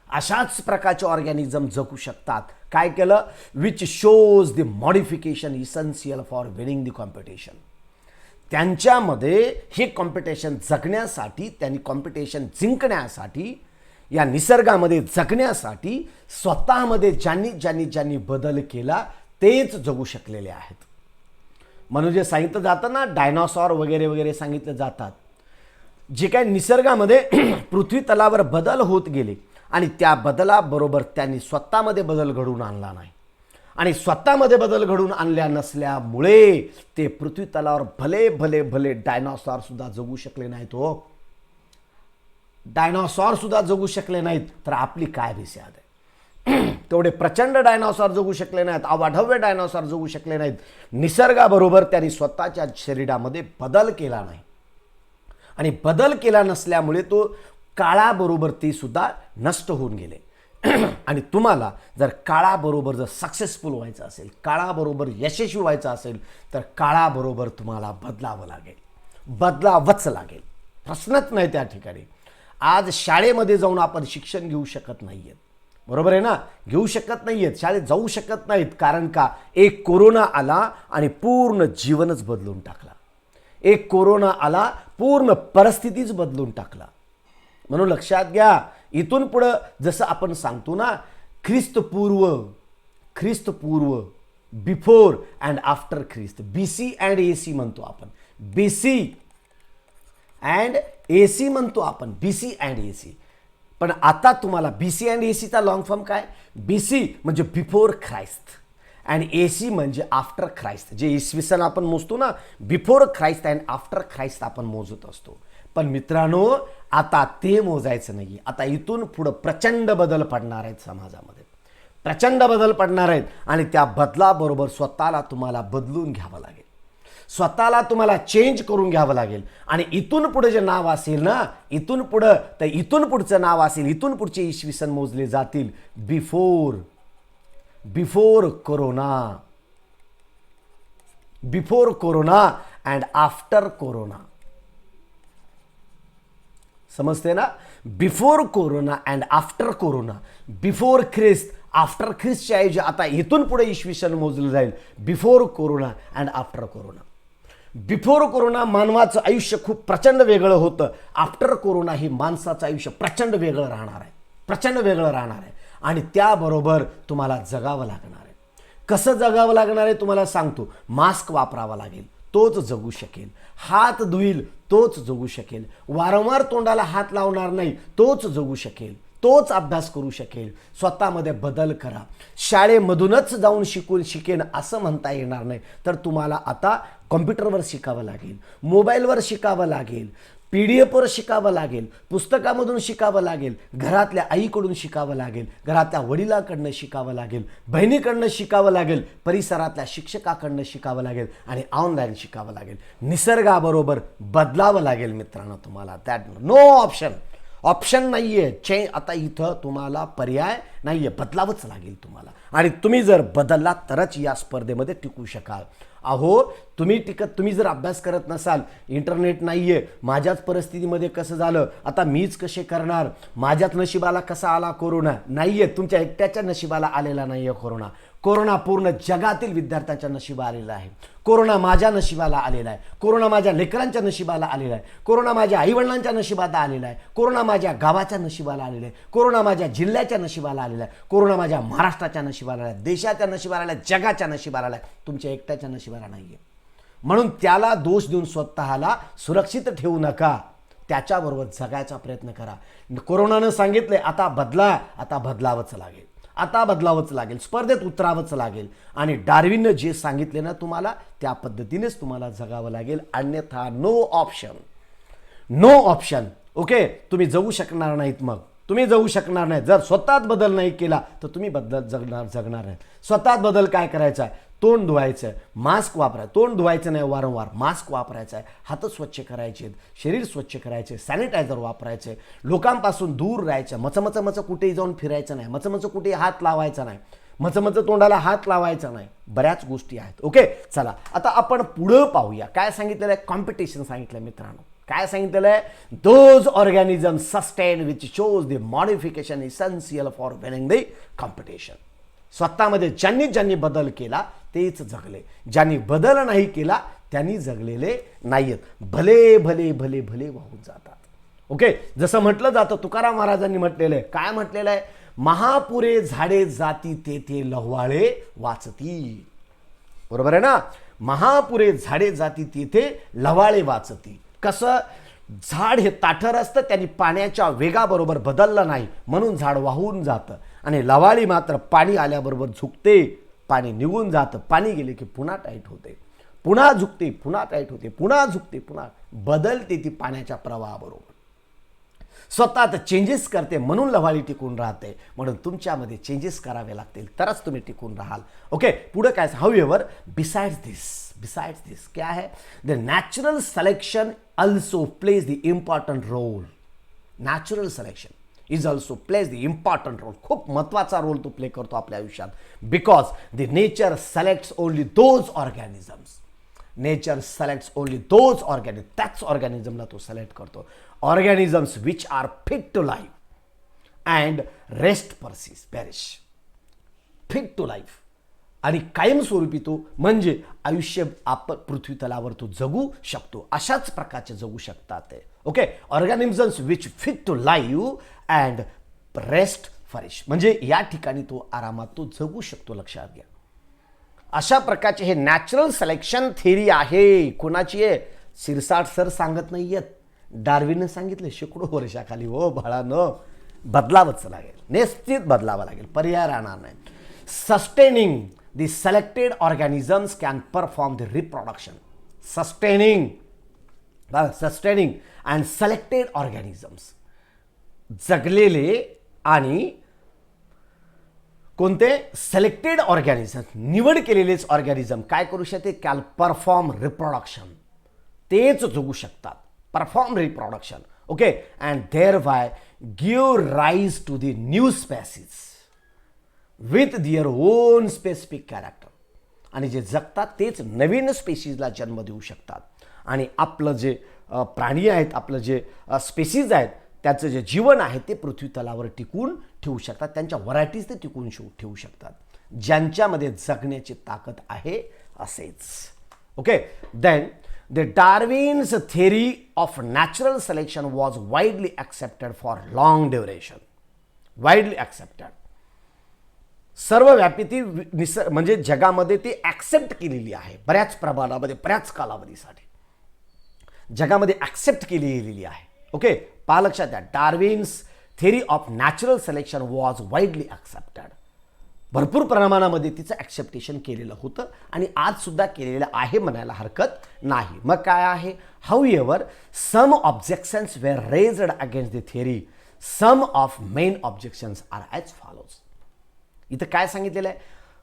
अशाच प्रकारचे ऑर्गॅनिझम जगू शकतात. काय केलं, which shows the modification essential for winning the competition. त्यांच्यामध्ये हे कॉम्पिटिशन जगण्यासाठी, त्यांनी कॉम्पिटिशन जिंकण्यासाठी, या निसर्गामध्ये जगण्यासाठी स्वतःमध्ये ज्यांनी बदल केला तेच जगू शकलेले आहेत. म्हणून जे सांगितलं जातं ना, डायनॉसॉर वगैरे वगैरे सांगितलं जातात, जे काही निसर्गामध्ये पृथ्वी तलावर बदल होत गेले आणि त्या बदलाबरोबर त्यांनी स्वतःमध्ये बदल घडवून आणला नाही, आणि स्वतःमध्ये बदल घडवून आणल्या नसल्यामुळे ते पृथ्वी तलावर भले डायनॉसॉर सुद्धा जगू शकले नाहीत. हो, डायनॉसॉर सुद्धा जगू शकले नाहीत, तर आपली काय विषयात आहे. तेवढे प्रचंड डायनॉसॉर जगू शकले नाहीत, अवाढव्य डायनॉसॉर जगू शकले नाहीत. निसर्गाबरोबर त्यांनी स्वतःच्या शरीरामध्ये बदल केला नाही, आणि बदल केला नसल्यामुळे तो काळाबरोबर ते सुद्धा नष्ट होऊन गेले. आणि तुम्हाला जर काळाबरोबर जर सक्सेसफुल व्हायचं असेल, काळाबरोबर यशस्वी व्हायचं असेल, तर काळाबरोबर तुम्हाला बदलावंच लागेल. प्रश्नच नाही त्या ठिकाणी. आज शाळेमध्ये जाऊन आपण शिक्षण घेऊ शकत नाहीयेत, बरोबर आहे ना, घेऊ शकत नाहीयेत, शाळेत जाऊ शकत नाहीत. कारण का, एक कोरोना आला आणि पूर्ण जीवनच बदलून टाकला. एक कोरोना आला, पूर्ण परिस्थितीच बदलून टाकला. म्हणून लक्षात घ्या, इथून पुढं जसं आपण सांगतो ना, ख्रिस्तपूर्व, before and after Christ, BC and AC म्हणतो आपण. BC अँड AC म्हणतो आपण, BC अँड AC. पण आता तुम्हाला BC अँड ACचा लॉंग फॉर्म काय, BC म्हणजे बिफोर ख्राइस्ट अँड AC म्हणजे आफ्टर ख्राइस्ट. जे इसवी सन आपण मोजतो ना, before Christ and after Christ आपण मोजत असतो. पण मित्रांनो, आता ते मोजायचं नाही. आता इथून पुढं प्रचंड बदल पडणार आहेत समाजामध्ये, प्रचंड बदल पडणार आहेत, आणि त्या बदलाबरोबर स्वतःला तुम्हाला बदलून घ्यावं लागेल, स्वतःला तुम्हाला चेंज करून घ्यावं लागेल. आणि इथून पुढे जे नाव असेल ना, इथून पुढचं नाव असेल, इथून पुढचे इसवी सन मोजले जातील before corona. Before corona and after corona. समजते ना? Before corona and after corona. Before Christ, after ख्रिस्टच्या ऐवजी आता इथून पुढे इसवी सन मोजलं जाईल. Before corona and after corona. Before corona मानवाचं आयुष्य खूप प्रचंड वेगळं होतं. आफ्टर कोरोना ही माणसाचं आयुष्य प्रचंड वेगळं राहणार आहे. प्रचंड वेगळं राहणार आहे. आणि त्याबरोबर तुम्हाला जगावं लागणार आहे. कसं जगावं लागणार आहे तुम्हाला सांगतो. मास्क वापरावा लागेल, तोच जगू शकेल. हात धुईल, तोच जगू शकेल. वारंवार तोंडाला हात लावणार नाही, तोच जगू शकेल. तोच अभ्यास करू शकेल. स्वतःमध्ये बदल करा. शाळेमधूनच जाऊन शिकेन असं म्हणता येणार नाही. तर तुम्हाला आता कॉम्प्युटरवर शिकावं लागेल, मोबाईलवर शिकावं लागेल, PDF शिकावं लागेल, पुस्तकामधून शिकावं लागेल, घरातल्या आईकडून शिकावं लागेल, घरातल्या वडिलांकडनं शिकावं लागेल, बहिणीकडनं शिकावं लागेल, परिसरातल्या शिक्षकाकडनं शिकावं लागेल आणि ऑनलाईन शिकावं लागेल. निसर्गाबरोबर बदलावं लागेल मित्रांनो तुम्हाला. दॅट नो ऑप्शन नाही आहे. आता इथं तुम्हाला पर्याय नाही आहे. बदलावंच लागेल तुम्हाला. आणि तुम्ही जर बदलला तरच या स्पर्धेमध्ये टिकू शकाल. अहो तुम्ही जर अभ्यास करत नसाल, इंटरनेट नाही आहे, माझ्याच परिस्थितीमध्ये कसं झालं, आता मीच कसे करणार, माझ्याच नशिबाला कसा आला कोरोना, नाही आहे. तुमच्या एकट्याच्या नशिबाला आलेला नाही आहे कोरोना. कोरोना पूर्ण जगातील विद्यार्थ्यांच्या नशिबा आलेला आहे. कोरोना माझ्या नशिबाला आलेला आहे. कोरोना माझ्या लेकरांच्या नशिबाला आलेला आहे. कोरोना माझ्या आईवडिलांच्या नशिबात आलेला आहे. कोरोना माझ्या गावाच्या नशिबाला आलेला आहे. कोरोना माझ्या जिल्ह्याच्या नशिबाला आलेला आहे. कोरोना माझ्या महाराष्ट्राच्या नशिबाला आला आहे, देशाच्या नशिबाला आला आहे, जगाच्या नशिबाला आला आहे. तुमच्या एकट्याच्या नशिबाला नाही आहे. म्हणून त्याला दोष देऊन स्वतःला सुरक्षित ठेवू नका. त्याच्याबरोबर जगायचा प्रयत्न करा. कोरोनानं सांगितले आता बदला, आता बदलावंच लागेल. आता बदलावंच लागेल. स्पर्धेत उतरावंच लागेल. आणि डार्विननं जे सांगितले ना तुम्हाला, त्या पद्धतीनेच तुम्हाला जगावं लागेल. अन्यथा no option, no option. Okay, तुम्ही जगू शकणार नाहीत. मग तुम्ही जगू शकणार नाही. जर स्वतःत बदल नाही केला तर तुम्ही जगणार नाही. स्वतःत बदल काय करायचा आहे? तोंड धुवायचं आहे, मास्क वापरायचं. तोंड धुवायचं नाही वारंवार, मास्क वापरायचा आहे. हात स्वच्छ करायचे, शरीर स्वच्छ करायचे, सॅनिटायझर वापरायचे, लोकांपासून दूर राहायचं. मच कुठेही जाऊन फिरायचं नाही, मच कुठेही हात लावायचा नाही, मच तोंडाला हात लावायचा नाही. बऱ्याच गोष्टी आहेत. ओके, चला आता आपण पुढं पाहूया. काय सांगितलेलं आहे? कॉम्पिटिशन सांगितलं मित्रांनो. काय सांगितलेलं आहे? Those organism sustain which shows the modification essential for winning the competition. स्वतःमध्ये ज्यांनी बदल केला तेच जगले. ज्यांनी बदल नाही केला त्यांनी जगलेले नाहीत. भले भले भले भले वाहून जातात. ओके, जसं म्हटलं जातं, तुकाराम महाराजांनी म्हटलेलं आहे. काय म्हटलेलं आहे? महापुरे झाडे जाती तेथे लव्हाळे वाचती. बरोबर आहे ना? महापुरे झाडे जाती तेथे लव्हाळे वाचती. कसं? झाड हे ताठर असतं, त्यांनी पाण्याच्या वेगाबरोबर बदललं नाही म्हणून झाड वाहून जातं. आणि लवाळी मात्र पाणी आल्याबरोबर झुकते, पाणी निघून जातं. पाणी गेले की पुन्हा टाईट होते, पुन्हा झुकते, पुन्हा टाईट होते, पुन्हा झुकते, पुन्हा बदलते ती पाण्याच्या प्रवाहाबरोबर. स्वतःत चेंजेस करते म्हणून लव्हाळी टिकून राहते. म्हणून तुमच्यामध्ये चेंजेस करावे लागतील तरच तुम्ही टिकून राहाल. ओके, पुढे काय? हाउएव्हर बिसाइड्स दिस क्या है? The natural selection also plays the important role. Natural selection is also plays the important role. खूप महत्त्वाचा रोल तो प्ले करतो आपल्या आयुष्यात. Because the nature selects only those organisms. Nature selects only those organisms. त्याच ऑर्गॅनिझमला तो सिलेक्ट करतो. Organisms which are fit to life and rest perish. Fit to life. आणि कायमस्वरूपी तो म्हणजे आयुष्य आपण पृथ्वी तलावर तो जगू शकतो. अशाच प्रकारचे जगू शकतात ते. Okay, organisms which fit to live and rest perish. म्हणजे या ठिकाणी तो आरामात तो जगू शकतो. लक्षात घ्या. अशा प्रकारचे हे नॅचरल सिलेक्शन थेरी आहे. कोणाची आहे? शिरसाट सर सांगत नाही आहेत, डार्विनने सांगितले शेकडो वर्षाखाली. हो बाळांनो, बदलावंच लागेल. निश्चित बदलावं लागेल, पर्याय राहणार नाही. Sustaining the selected organisms can perform the reproduction. Sustaining and selected organisms. जगलेले आणि कोणते? सिलेक्टेड ऑर्गॅनिझम, निवड केलेलेच ऑर्गॅनिझम काय करू शकते? Can perform reproduction. तेच जगू शकतात. Perform reproduction. Okay, and thereby give rise to the new species with their own specific character. आणि जे जगतात तेच नवीन स्पेसीजला जन्म देऊ शकतात. आणि आपलं जे प्राणी आहेत, आपलं जे स्पेसीज आहेत, त्याचं जे जीवन आहे ते पृथ्वी तलावर टिकून ठेवू शकतात. त्यांच्या व्हरायटीज ते टिकून ठेवू शकतात, ज्यांच्यामध्ये जगण्याची ताकद आहे असेच. Okay, then the Darwin's theory of natural selection was widely accepted for long duration. Widely accepted, सर्वव्यापी ती म्हणजे जगामध्ये ती ॲक्सेप्ट केलेली आहे. बऱ्याच प्रमाणामध्ये, बऱ्याच कालावधीसाठी जगामध्ये ॲक्सेप्ट केली गेलेली आहे. ओके, पहा लक्षात द्या, Darwin's theory of natural selection was widely accepted. भरपूर प्रमाणामध्ये तिचं ॲक्सेप्टेशन केलेलं होतं आणि आज सुद्धा केलेलं आहे म्हणायला हरकत नाही. मग काय आहे? However some objections were raised against the theory. Some of main objections are as follows. इथं काय सांगितलेलं आहे?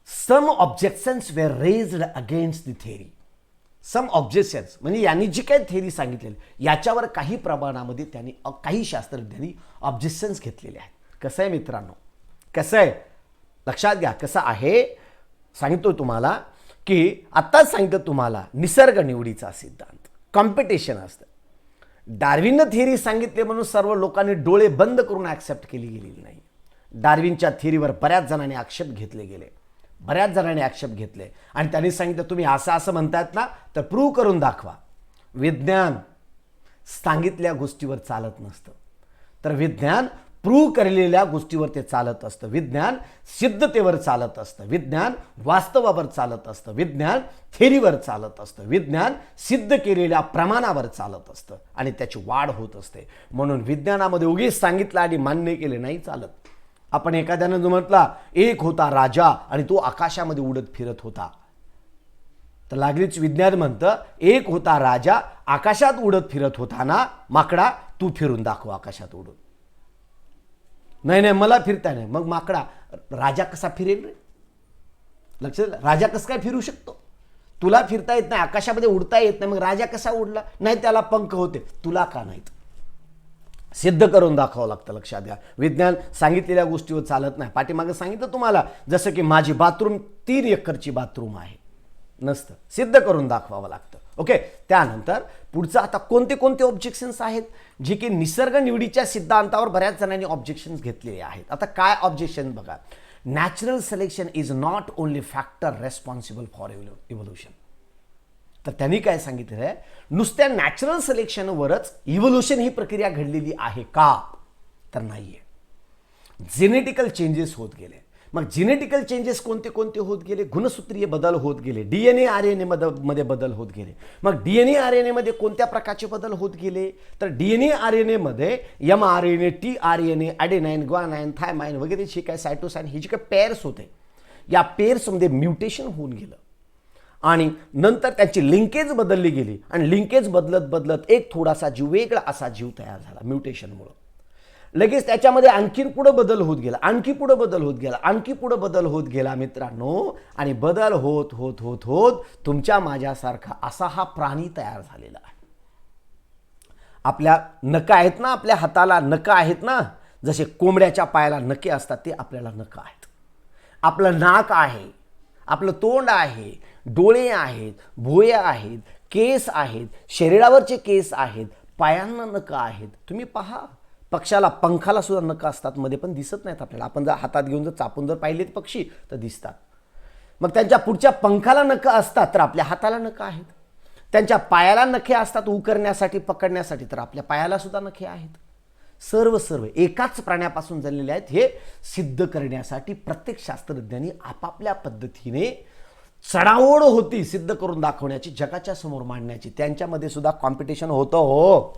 Some objections were raised against the theory. Some objections म्हणजे यांनी जी काही थिअरी सांगितलेली याच्यावर काही प्रमाणामध्ये त्यांनी, काही शास्त्रज्ञांनी ऑब्जेक्शन्स घेतलेले आहेत. कसं आहे मित्रांनो, कसं आहे लक्षात घ्या. कसं आहे सांगितलं तुम्हाला, की आत्ताच सांगितलं तुम्हाला निसर्ग निवडीचा सिद्धांत, कॉम्पिटिशन असतं. डार्विननं थिअरी सांगितले म्हणून सर्व लोकांनी डोळे बंद करून ॲक्सेप्ट केली गेलेली नाही. डार्विनच्या थिअरीवर बऱ्याच जणांनी आक्षेप घेतले गेले, बऱ्याच जणांनी आक्षेप घेतले आणि त्यांनी सांगितलं तुम्ही असं असं म्हणतायत ना, तर प्रूव्ह करून दाखवा. विज्ञान सांगितल्या गोष्टीवर चालत नसतं, तर विज्ञान प्रूव्ह केलेल्या गोष्टीवर ते चालत असतं. विज्ञान सिद्धतेवर चालत असतं, विज्ञान वास्तवावर चालत असतं, विज्ञान थेरीवर चालत असतं, विज्ञान सिद्ध केलेल्या प्रमाणावर चालत असतं आणि त्याची वाढ होत असते. म्हणून विज्ञानामध्ये उगीच सांगितलं आणि मान्य केले नाही चालत. आपण एखाद्यानं जो म्हटला एक होता राजा आणि तो आकाशामध्ये उडत फिरत होता, तर लागलीच विज्ञान म्हणतं एक होता राजा आकाशात उडत फिरत होता ना, माकडा तू फिरून दाखव आकाशात उडून. नाही नाही मला फिरता नाही. मग माकडा राजा कसा फिरेल रे? लक्षात, राजा कसं काय फिरू शकतो? तुला फिरता येत नाही, आकाशामध्ये उडता येत नाही, मग राजा कसा उडला? नाही त्याला पंख होते, तुला का नाहीत? सिद्ध करून दाखवावं लागतं. लक्षात द्या, विज्ञान सांगितलेल्या गोष्टीवर चालत नाही. पाठीमागे सांगितलं तुम्हाला, जसं की माझी बाथरूम 3 एकरची बाथरूम आहे, नसतं, सिद्ध करून दाखवावं लागतं. ओके, त्यानंतर पुढचं आता कोणते कोणते ऑब्जेक्शन्स आहेत जे की निसर्ग निवडीच्या सिद्धांतावर बऱ्याच जणांनी ऑब्जेक्शन्स घेतलेले आहेत. आता काय ऑब्जेक्शन बघा. Natural selection is not only factor responsible for evolution. तर त्यांनी काय सांगितलं आहे, नुसत्या नॅचरल सिलेक्शनवरच इव्होल्युशन ही प्रक्रिया घडलेली आहे का? तर नाहीये. जेनेटिकल चेंजेस होत गेले. मग जेनेटिकल चेंजेस कोणते कोणते होत गेले? गुणसूत्रीय बदल होत गेले, डीएनए आरएनए मध्ये बदल होत गेले. मग डीएनए आरएनए मध्ये कोणत्या प्रकारचे बदल होत गेले? तर डीएनए आरएनए मध्ये mRNA, tRNA, ॲडेनाइन, ग्वानाइन, थायमाइन वगैरे जे काय सायटोसाइन हे जे काय पेअर्स होते, या पेअर्समध्ये म्युटेशन होऊन गेलं आणि नंतर त्याची लिंकेज बदलली गेली आणि लिंकेज बदलत बदलत एक थोडासा जीव, वेगळा असा जीव तयार झाला म्युटेशनमुळे. लगेच त्याच्यामध्ये आणखीन पुढे बदल होत गेला, आणखी पुढे बदल होत गेला, आणखी पुढे बदल होत गेला मित्रांनो. आणि बदल होत होत होत होत तुमच्या माझ्यासारखा असा हा प्राणी तयार झालेला आहे. आपल्या नखं आहेत ना, आपल्या हाताला नखं आहेत ना, जसे कोंबड्याच्या पायाला नखे असतात ते आपल्याला नखं आहेत. आपलं नाक आहे, आपलं तोंड आहे, डोळे आहेत, भुवया आहेत, केस आहेत, शरीरावरचे केस आहेत, पायांना नखं आहेत. तुम्ही पहा, पक्षाला पंखाला सुद्धा नखं असतात, मध्ये पण दिसत नाहीत आपल्याला. आपण जर हातात घेऊन जर चापून जर पाहिलेत पक्षी तर दिसतात. मग त्यांच्या पुढच्या पंखाला नखं असतात तर आपल्या हाताला नखं आहेत. त्यांच्या पायाला नखे असतात उकरण्यासाठी, पकडण्यासाठी, तर आपल्या पायाला सुद्धा नखे आहेत. सर्व एकाच प्राण्यापासून झालेले आहेत. हे सिद्ध करण्यासाठी प्रत्येक शास्त्रज्ञांनी आपापल्या पद्धतीने चढाओढ होती सिद्ध करून दाखवण्याची, जगाच्या समोर मांडण्याची. त्यांच्यामध्ये सुद्धा कॉम्पिटिशन होतं हो.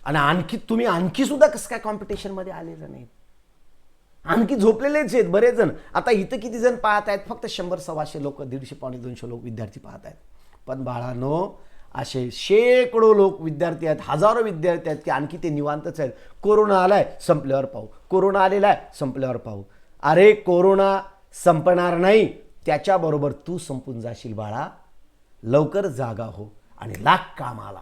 आणि आणखी सुद्धा कसं काय कॉम्पिटिशनमध्ये आलेलं नाही? आणखी झोपलेलेच आहेत बरेच जण. आता इथं किती जण पाहत आहेत? फक्त 100-125 लोक, 150-200 लोक विद्यार्थी पाहत आहेत. पण बाळांनो, असे शेकडो लोक विद्यार्थी आहेत, हजारो विद्यार्थी आहेत की आणखी ते निवांतच आहेत. कोरोना आलाय, संपल्यावर पाहू. कोरोना आलेला आहे, संपल्यावर पाहू. अरे कोरोना संपणार नाही, त्याच्याबरोबर तू संपून जाशील बाळा. लवकर जागा हो आणि लाग कामाला.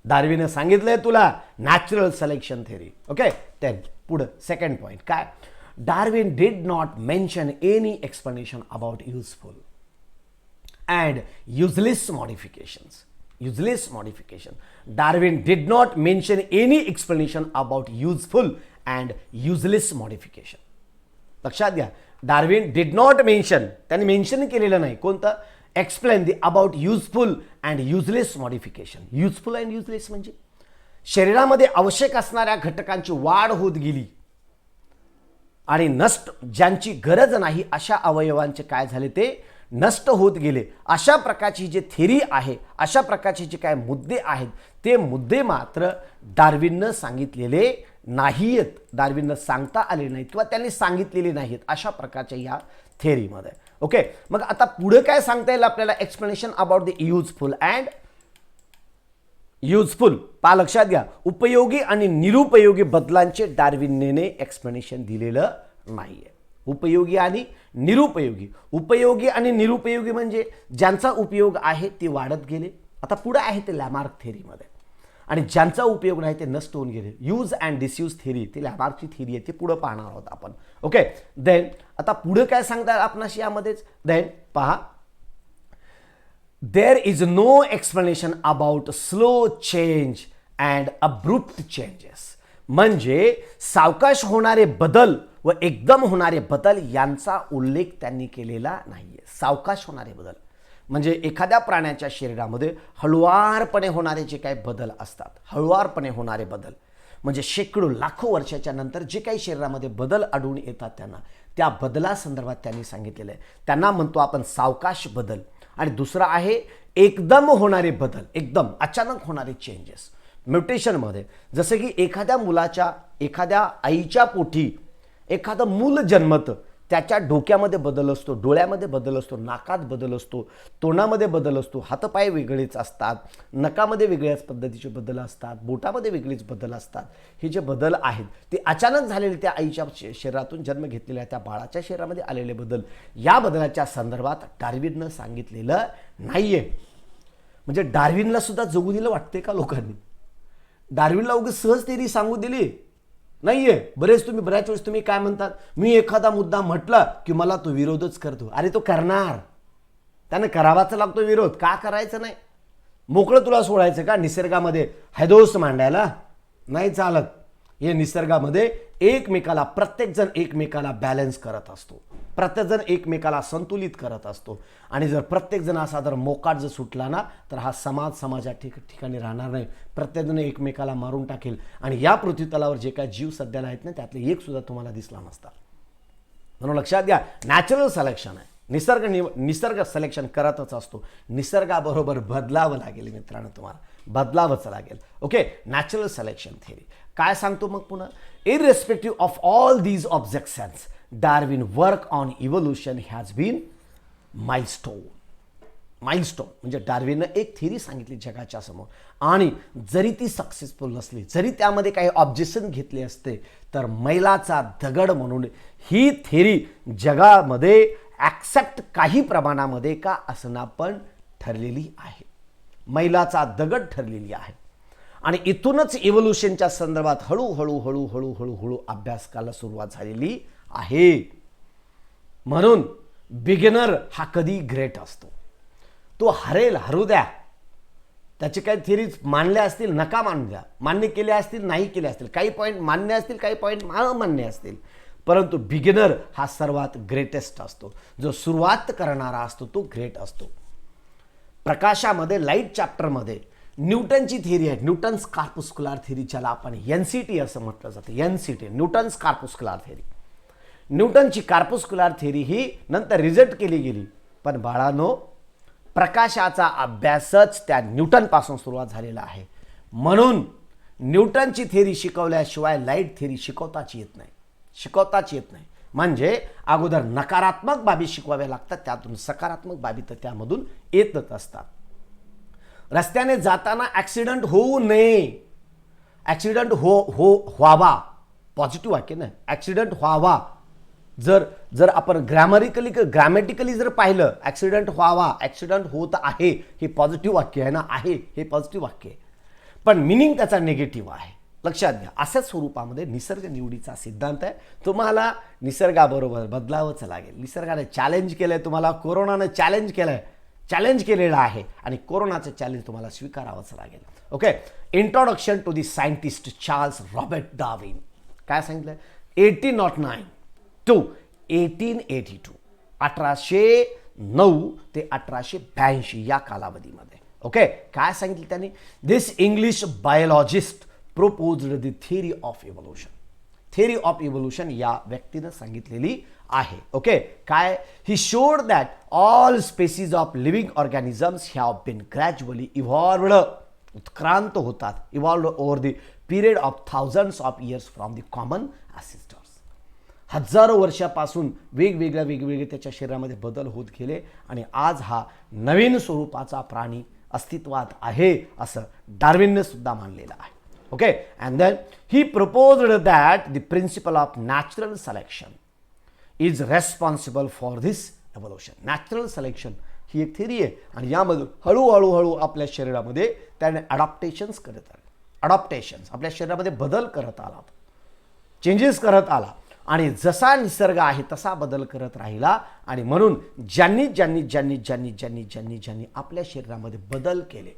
डार्विनने सांगितलंय तुला natural selection theory. Okay, then पुढं सेकंड पॉईंट काय? Darwin did not mention any explanation about useful and useless modifications. Useless modification. Darwin did not mention any explanation about useful and useless modification. लक्षात घ्या, Darwin did not mention, त्यांनी mention केलेलं नाही कोणतं, explain the about useful and useless modification. Useful and useless म्हणजे शरीरामध्ये आवश्यक असणाऱ्या घटकांची वाढ होत गेली आणि नष्ट ज्यांची गरज नाही अशा अवयवांचे काय झाले ते नष्ट होत गेले. अशा प्रकारची जी थेरी आहे, अशा प्रकारचे जे काय मुद्दे आहेत ते मुद्दे मात्र डार्विननं सांगितलेले नाहीत, डार्विननं सांगता आले नाहीत किंवा त्यांनी सांगितलेले नाहीत अशा प्रकारच्या या थेरीमध्ये. ओके, मग आता पुढे काय सांगता येईल आपल्याला, explanation about the useful and useful. पा लक्षात घ्या, उपयोगी आणि निरुपयोगी बदलांचे डार्विनने एक्सप्लेनेशन दिलेलं नाहीये. उपयोगी आणि निरुपयोगी. उपयोगी आणि निरुपयोगी म्हणजे ज्यांचा उपयोग आहे ते वाढत गेले, आता पुढे आहे ते लॅमार्क थेरीमध्ये, आणि ज्यांचा उपयोग नाही ते नष्ट होऊन गेले. यूज अँड डिसयूज थेरी, ती लॅमार्कची थेरी आहे, ती पुढे पाहणार आहोत आपण. ओके, देन आता पुढे काय सांगतात आपणास यामध्येच, देन पहा, there is no explanation about slow change and abrupt changes. म्हणजे सावकाश होणारे बदल व एकदम होणारे बदल यांचा उल्लेख त्यांनी केलेला नाहीये. सावकाश होणारे बदल म्हणजे एखाद्या प्राण्याच्या शरीरामध्ये हळुवारपणे होणारे जे काही बदल असतात, हळुवारपणे होणारे बदल म्हणजे शेकडो लाखो वर्षाच्या नंतर जे काही शरीरामध्ये बदल आढळून येतात त्यांना, त्या बदलासंदर्भात त्यांनी सांगितलेलं आहे. त्यांना म्हणतो आपण सावकाश बदल. आणि दुसरा आहे एकदम होणारे बदल, एकदम अचानक होणारे चेंजेस म्युटेशनमध्ये. जसं की एखाद्या मुलाच्या, एखाद्या आईच्या पोटी एखादं मूल जन्मतं, त्याच्या डोक्यामध्ये बदल असतो, डोळ्यामध्ये बदल असतो, नाकात बदल असतो, तोंडामध्ये बदल असतो, हातपाय वेगळेच असतात, नकामध्ये वेगळ्याच पद्धतीचे बदल असतात, बोटामध्ये वेगळेच बदल असतात. हे जे बदल आहेत ते अचानक झालेले, त्या आईच्या शरीरातून जन्म घेतलेल्या त्या बाळाच्या शरीरामध्ये आलेले बदल, या बदलाच्या संदर्भात डार्विननं सांगितलेलं नाहीये. म्हणजे डार्विनला सुद्धा जगू दिलं वाटते का लोकांनी? डार्विनला उगाच सहज थेरी सांगू दिली नाहीये. बऱ्याच वेळेस तुम्ही काय म्हणतात, मी एखादा मुद्दा म्हटला की मला तो विरोधच करतो. अरे तो करणार, त्याने करावाच लागतो विरोध. का करायचं नाही? मोकळं तुला सोडायचं का निसर्गामध्ये हैदोस मांडायला? नाही चालत. हे निसर्गामध्ये एकमेकाला, प्रत्येकजण एकमेकाला बॅलन्स करत असतो, प्रत्येकजण एकमेकाला संतुलित करत असतो. आणि जर प्रत्येकजण असा जर मोकाट जर सुटला ना, तर हा समाजा ठिकाणी राहणार नाही. प्रत्येकजण एकमेकाला मारून टाकेल. आणि या पृथ्वीतलावर जे काय जीव सध्याला आहेत ना, त्यातले एक सुद्धा तुम्हाला दिसला नसता. म्हणून लक्षात घ्या, नॅचरल सिलेक्शन आहे. निसर्ग सिलेक्शन करतच असतो. निसर्गाबरोबर बदलावं लागेल मित्रांनो, तुम्हाला बदलावंच लागेल. ओके, नॅचरल सिलेक्शन थेरी काय सांगतो मग पुन्हा, irrespective of all these objections Darwin work on evolution has been milestone. Milestone म्हणजे डार्विननं एक थेरी सांगितली जगाच्या समोर, आणि जरी ती सक्सेसफुल नसली, जरी त्यामध्ये काही ऑब्जेक्शन घेतले असते, तर मैलाचा दगड म्हणून ही थेरी जगामध्ये ॲक्सेप्ट काही प्रमाणामध्ये का असना पण ठरलेली आहे. मैलाचा दगड ठरलेली आहे. आणि इथूनच इव्होल्यूशनच्या संदर्भात हळूहळू अभ्यासाला सुरुवात झालेली आहे. म्हणून बिगिनर हा कधी ग्रेट असतो. तो हरू द्या, त्याचे काही थिरीज मांडल्या असतील, नका मांडू द्या, मान्य केले असतील, नाही केले असतील, काही पॉईंट मान्य असतील, काही पॉईंट अमान्य असतील, परंतु बिगिनर हा सर्वात ग्रेटेस्ट असतो. जो सुरुवात करणारा असतो तो ग्रेट असतो. प्रकाशामध्ये लाईट चॅप्टरमध्ये न्यूटनची थेरी आहे, न्यूटन्स कार्पुस्कुलर थेरी, ज्याला आपण एनसीटी असं म्हटलं जातं. NCT, Newton's corpuscular theory. न्यूटनची कार्पुस्कुलर थेरी ही नंतर रिजेक्ट केली गेली. पण बाळांनो, प्रकाशाचा अभ्यासच त्या न्यूटनपासून सुरुवात झालेला आहे. म्हणून न्यूटनची थेरी शिकवल्याशिवाय लाईट थेरी शिकवताच येत नाही. म्हणजे अगोदर नकारात्मक बाबी शिकवाव्या लागतात, त्यातून सकारात्मक बाबी तर त्यामधून येतच असतात. रस्त्याने जाताना ॲक्सिडेंट होऊ नये, ॲक्सिडेंट व्हावा, पॉझिटिव्ह वाक्य नाही, ॲक्सिडेंट व्हावा. जर आपण ग्रॅमॅटिकली जर पाहिलं, ॲक्सिडेंट व्हावा, ॲक्सिडेंट होत आहे, हे पॉझिटिव्ह वाक्य आहे ना, आहे हे पॉझिटिव्ह वाक्य आहे. पण मिनिंग त्याचा निगेटिव्ह आहे. लक्षात घ्या, अशाच स्वरूपामध्ये निसर्ग निवडीचा सिद्धांत आहे. तुम्हाला निसर्गाबरोबर बदलावंच लागेल. निसर्गाने चॅलेंज केलंय तुम्हाला, कोरोनानं चॅलेंज केलेलं आहे आणि कोरोनाचं चॅलेंज तुम्हाला स्वीकारावंच लागेल. Okay, introduction to the scientist Charles Robert Darwin. काय सांगितलं? 1809 टू 1882, 1809 ते 1882 या कालावधीमध्ये. ओके, काय सांगितलं त्यांनी? This English biologist proposed the theory of evolution. Theory of evolution या व्यक्तीनं सांगितलेली आहे. ओके, काय? He showed that all species of living organisms have been gradually evolved, उत्क्रांत होतात, evolved over the period of thousands of years from the common ancestors. हजारो वर्षापासून वेगवेगळे त्याच्या शरीरामध्ये बदल होत गेले आणि आज हा नवीन स्वरूपाचा प्राणी अस्तित्वात आहे असं डार्विनने सुद्धा मानलेलं आहे. Okay, and then he proposed that the principle of natural selection is responsible for this evolution. Natural selection ही एक थिअरी आहे आणि यामध्ये हळूहळू आपल्या शरीरामध्ये त्याने अडॉप्टेशन्स करत आले. अडॉप्टेशन्स आपल्या शरीरामध्ये बदल करत आला, चेंजेस करत आला आणि जसा निसर्ग आहे तसा बदल करत राहिला. आणि म्हणून ज्यांनी ज्यांनी ज्यांनी ज्यांनी ज्यांनी ज्यांनी ज्यांनी आपल्या शरीरामध्ये बदल केले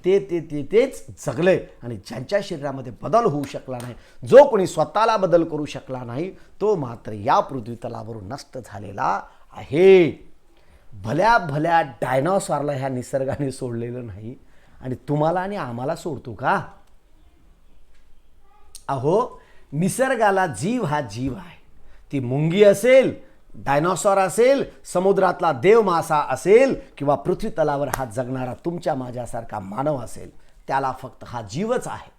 तेच जगले आणि ज्यांच्या शरीरामध्ये बदल होऊ शकला नाही, जो कोणी स्वतःला बदल करू शकला नाही, तो मात्र या पृथ्वी तलावरून नष्ट झालेला आहे. भल्या डायनॉसॉरला ह्या निसर्गाने सोडलेलं नाही आणि तुम्हाला आणि आम्हाला सोडतो का? अहो, निसर्गाला जीव हा जीव आहे. ती मुंगी असेल, डायनॉसॉर असेल, समुद्रातला देवमासा असेल किंवा पृथ्वी तलावर हा जगणारा तुमच्या माझ्यासारखा मानव असेल, त्याला फक्त हा जीवच आहे.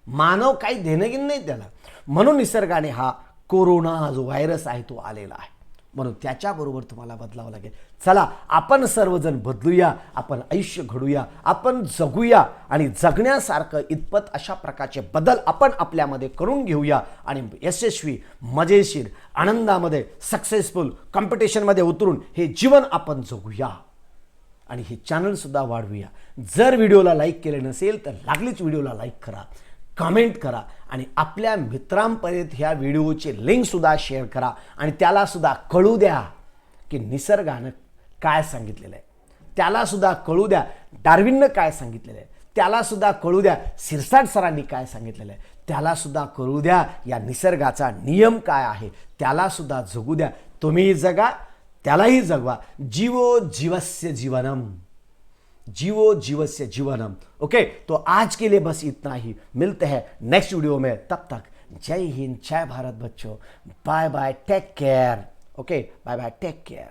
मानव काही देणं घेणं नाही त्याला. म्हणून निसर्गाने हा कोरोना हा जो व्हायरस आहे तो आलेला आहे. म्हणून त्याच्याबरोबर तुम्हाला बदलावं लागेल. चला, आपण सर्वजण बदलूया, आपण आयुष्य घडूया, आपण जगूया आणि जगण्यासारखं इतपत अशा प्रकारचे बदल आपण आपल्यामध्ये करून घेऊया आणि यशस्वी, मजेशीर, आनंदामध्ये, सक्सेसफुल कॉम्पिटिशनमध्ये उतरून हे जीवन आपण जगूया आणि हे चॅनलसुद्धा वाढवूया. जर व्हिडिओला लाईक केले नसेल तर लागलीच व्हिडिओला लाईक करा, कमेंट करा आणि आपल्या मित्रांपर्यंत ह्या व्हिडिओची लिंकसुद्धा शेअर करा आणि त्यालासुद्धा कळू द्या की निसर्गानं काय सांगितलेलं आहे. त्यालासुद्धा कळू द्या डार्विननं काय सांगितलेलं आहे. त्यालासुद्धा कळू द्या सिरसाट सरांनी काय सांगितलेलं आहे. त्यालासुद्धा कळू द्या या निसर्गाचा नियम काय आहे. त्यालासुद्धा जगू द्या. तुम्हीही जगा, त्यालाही जगवा. जीवो जीवस्य जीवनम, जीवो जीवस्य जीवनम. ओके, तो आज के लिए बस इतना ही. मिलते हैं नेक्स्ट वीडियो में. तब तक जय हिंद, जय भारत बच्चों. Bye bye, take care. Okay, bye bye, take care.